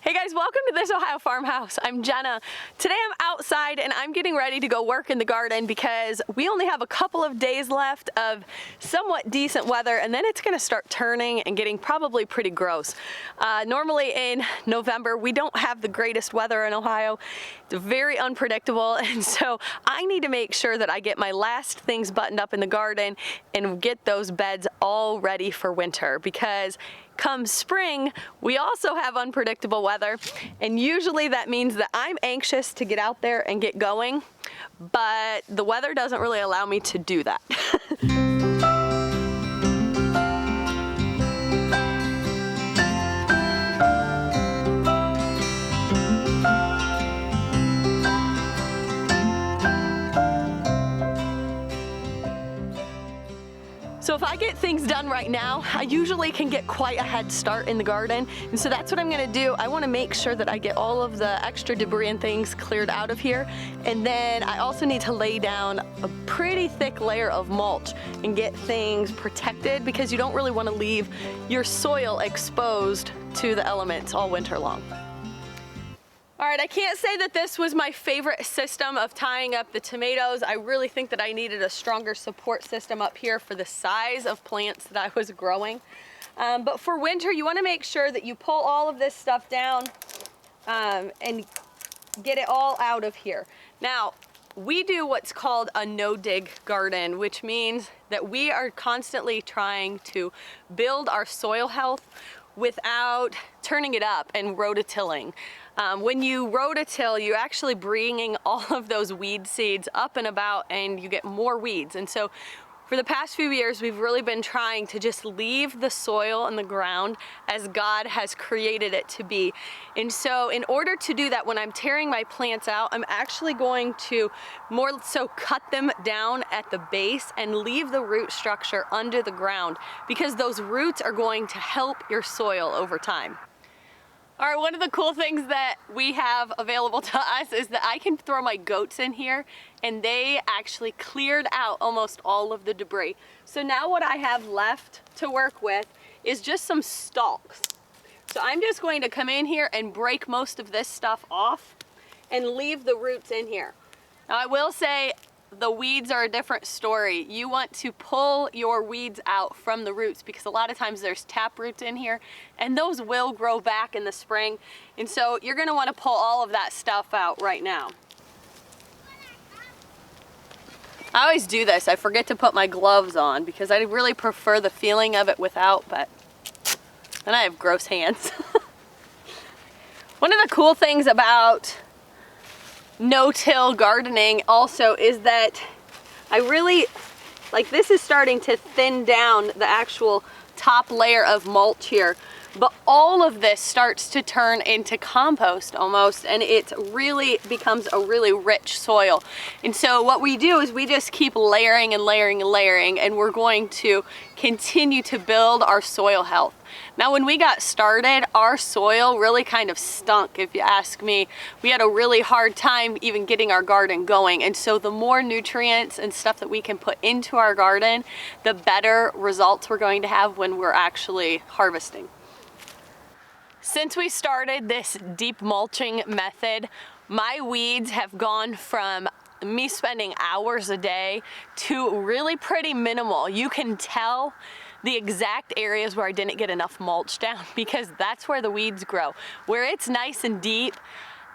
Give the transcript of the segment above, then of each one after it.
Hey guys, welcome to This Ohio Farmhouse. I'm Jenna. Today I'm outside and I'm getting ready to go work in the garden because we only have a couple of days left of somewhat decent weather and then it's gonna start turning and getting probably pretty gross. Normally in November, we don't have the greatest weather in Ohio. It's very unpredictable, and so I need to make sure that I get my last things buttoned up in the garden and get those beds all ready for winter, because come spring, we also have unpredictable weather, and usually that means that I'm anxious to get out there and get going, but the weather doesn't really allow me to do that. So if I get things done right now, I usually can get quite a head start in the garden. And so that's what I'm gonna do. I wanna make sure that I get all of the extra debris and things cleared out of here. And then I also need to lay down a pretty thick layer of mulch and get things protected, because you don't really wanna leave your soil exposed to the elements all winter long. All right, I can't say that this was my favorite system of tying up the tomatoes. I really think that I needed a stronger support system up here for the size of plants that I was growing. But for winter, you wanna make sure that you pull all of this stuff down and get it all out of here. Now, we do what's called a no-dig garden, which means that we are constantly trying to build our soil health without turning it up and rototilling. When you rototill, you're actually bringing all of those weed seeds up and about, and you get more weeds. And so for the past few years, we've really been trying to just leave the soil and the ground as God has created it to be. And so in order to do that, when I'm tearing my plants out, I'm actually going to more so cut them down at the base and leave the root structure under the ground, because those roots are going to help your soil over time. All right, one of the cool things that we have available to us is that I can throw my goats in here, and they actually cleared out almost all of the debris. So now what I have left to work with is just some stalks. So I'm just going to come in here and break most of this stuff off and leave the roots in here. Now I will say, the weeds are a different story. You want to pull your weeds out from the roots, because a lot of times there's tap roots in here and those will grow back in the spring. And so you're gonna wanna pull all of that stuff out right now. I always do this. I forget to put my gloves on because I really prefer the feeling of it without, but then I have gross hands. One of the cool things about no-till gardening also is that I really, like, this is starting to thin down the actual top layer of mulch here, but all of this starts to turn into compost almost, and it really becomes a really rich soil. And so what we do is we just keep layering and layering and layering, and we're going to continue to build our soil health. Now, when we got started, our soil really kind of stunk, if you ask me. We had a really hard time even getting our garden going, and so the more nutrients and stuff that we can put into our garden, the better results we're going to have when we're actually harvesting. Since we started this deep mulching method, my weeds have gone from me spending hours a day to really pretty minimal. You can tell the exact areas where I didn't get enough mulch down, because that's where the weeds grow. Where it's nice and deep,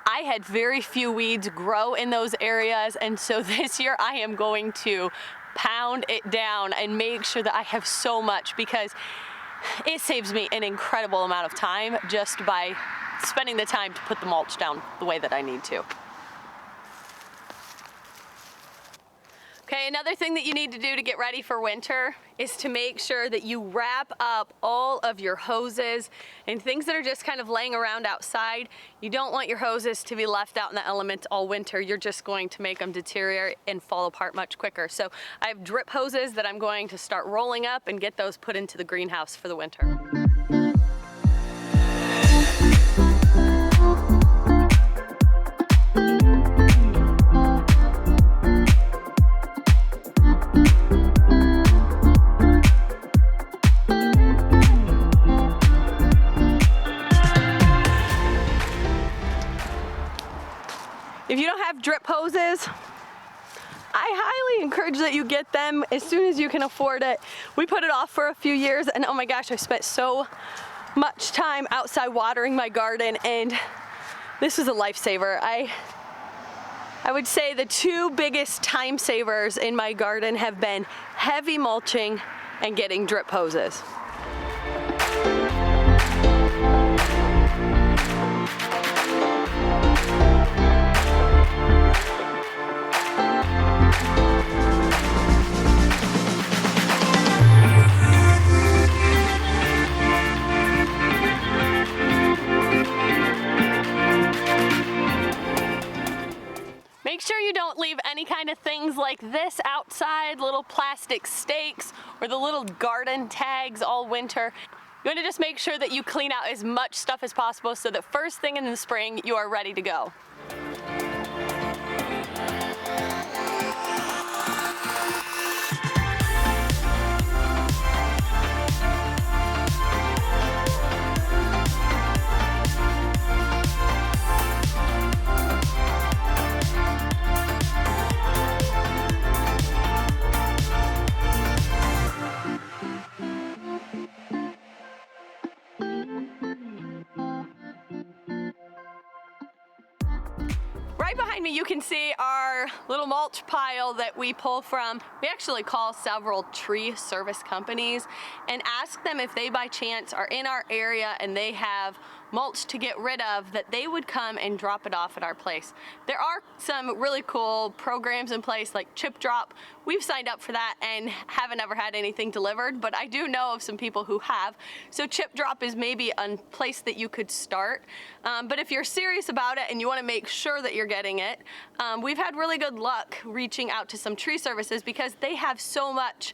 I had very few weeds grow in those areas, and so this year I am going to pound it down and make sure that I have so much, because it saves me an incredible amount of time just by spending the time to put the mulch down the way that I need to. Okay, another thing that you need to do to get ready for winter is to make sure that you wrap up all of your hoses and things that are just kind of laying around outside. You don't want your hoses to be left out in the elements all winter. You're just going to make them deteriorate and fall apart much quicker. So I have drip hoses that I'm going to start rolling up and get those put into the greenhouse for the winter. If you don't have drip hoses, I highly encourage that you get them as soon as you can afford it. We put it off for a few years and oh my gosh, I've spent so much time outside watering my garden and this is a lifesaver. I would say the two biggest time savers in my garden have been heavy mulching and getting drip hoses. Make sure you don't leave any kind of things like this outside, little plastic stakes or the little garden tags all winter. You want to just make sure that you clean out as much stuff as possible so that first thing in the spring you are ready to go. Right behind me you can see our little mulch pile that we pull from. We actually call several tree service companies and ask them if they by chance are in our area and they have mulch to get rid of, that they would come and drop it off at our place. There are some really cool programs in place like Chip Drop. We've signed up for that and haven't ever had anything delivered, but I do know of some people who have. So Chip Drop is maybe a place that you could start. But if you're serious about it and you want to make sure that you're getting it, we've had really good luck reaching out to some tree services because they have so much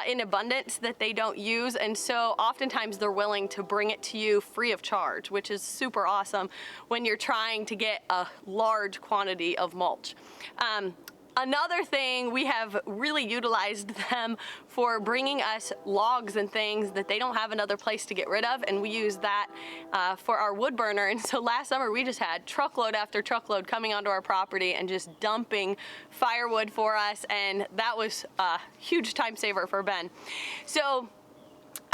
in abundance that they don't use, and so oftentimes they're willing to bring it to you free of charge, which is super awesome when you're trying to get a large quantity of mulch. Another thing, we have really utilized them for bringing us logs and things that they don't have another place to get rid of, and we use that for our wood burner. And so last summer we just had truckload after truckload coming onto our property and just dumping firewood for us, and that was a huge time saver for Ben. So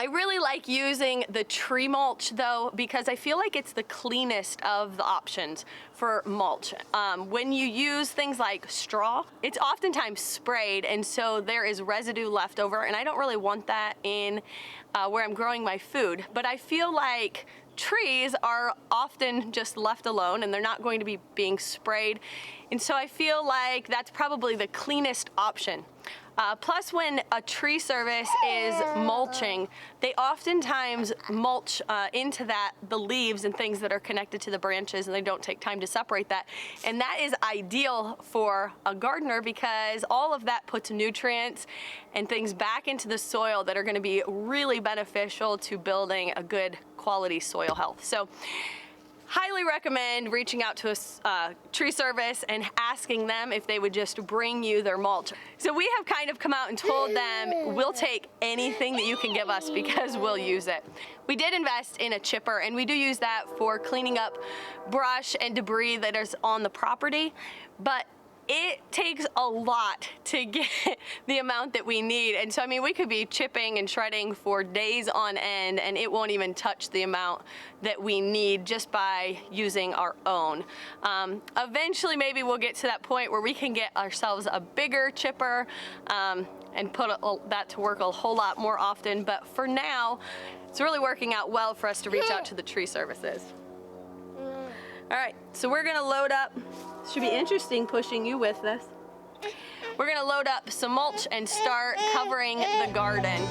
I really like using the tree mulch though, because I feel like it's the cleanest of the options for mulch. When you use things like straw, it's oftentimes sprayed, and so there is residue left over, and I don't really want that in where I'm growing my food. But I feel like trees are often just left alone and they're not going to be being sprayed. And so I feel like that's probably the cleanest option. Plus, when a tree service is mulching, they oftentimes mulch into that the leaves and things that are connected to the branches, and they don't take time to separate that. And that is ideal for a gardener because all of that puts nutrients and things back into the soil that are going to be really beneficial to building a good quality soil health. So highly recommend reaching out to a tree service and asking them if they would just bring you their mulch. So we have kind of come out and told them we'll take anything that you can give us because we'll use it. We did invest in a chipper, and we do use that for cleaning up brush and debris that is on the property, but it takes a lot to get the amount that we need. And so, I mean, we could be chipping and shredding for days on end and it won't even touch the amount that we need just by using our own. Eventually, maybe we'll get to that point where we can get ourselves a bigger chipper and put that to work a whole lot more often. But for now, it's really working out well for us to reach out to the tree services. All right, so we're gonna load up. Should be interesting pushing you with this. We're gonna load up some mulch and start covering the garden.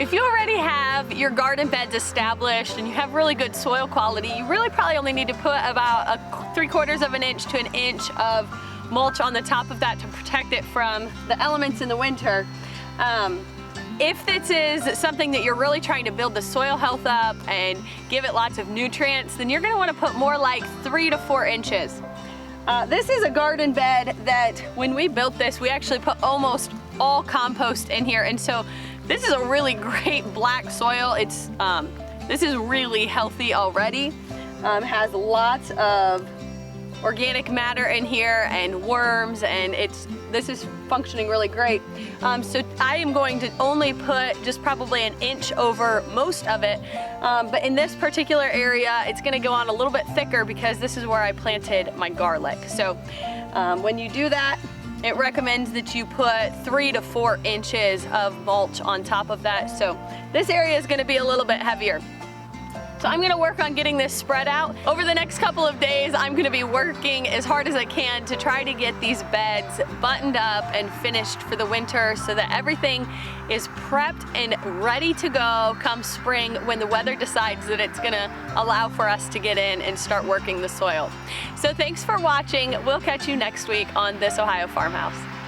If you already have your garden beds established and you have really good soil quality, you really probably only need to put about 3/4 of an inch to an inch of mulch on the top of that to protect it from the elements in the winter. If this is something that you're really trying to build the soil health up and give it lots of nutrients, then you're gonna wanna put more like 3 to 4 inches. This is a garden bed that when we built this, we actually put almost all compost in here. And so this is a really great black soil. This is really healthy already. Has lots of organic matter in here and worms, and this is functioning really great. So I am going to only put just probably an inch over most of it, but in this particular area it's going to go on a little bit thicker because this is where I planted my garlic. So when you do that, it recommends that you put 3 to 4 inches of mulch on top of that. So this area is going to be a little bit heavier. So I'm gonna work on getting this spread out. Over the next couple of days, I'm gonna be working as hard as I can to try to get these beds buttoned up and finished for the winter so that everything is prepped and ready to go come spring when the weather decides that it's gonna allow for us to get in and start working the soil. So thanks for watching. We'll catch you next week on This Ohio Farmhouse.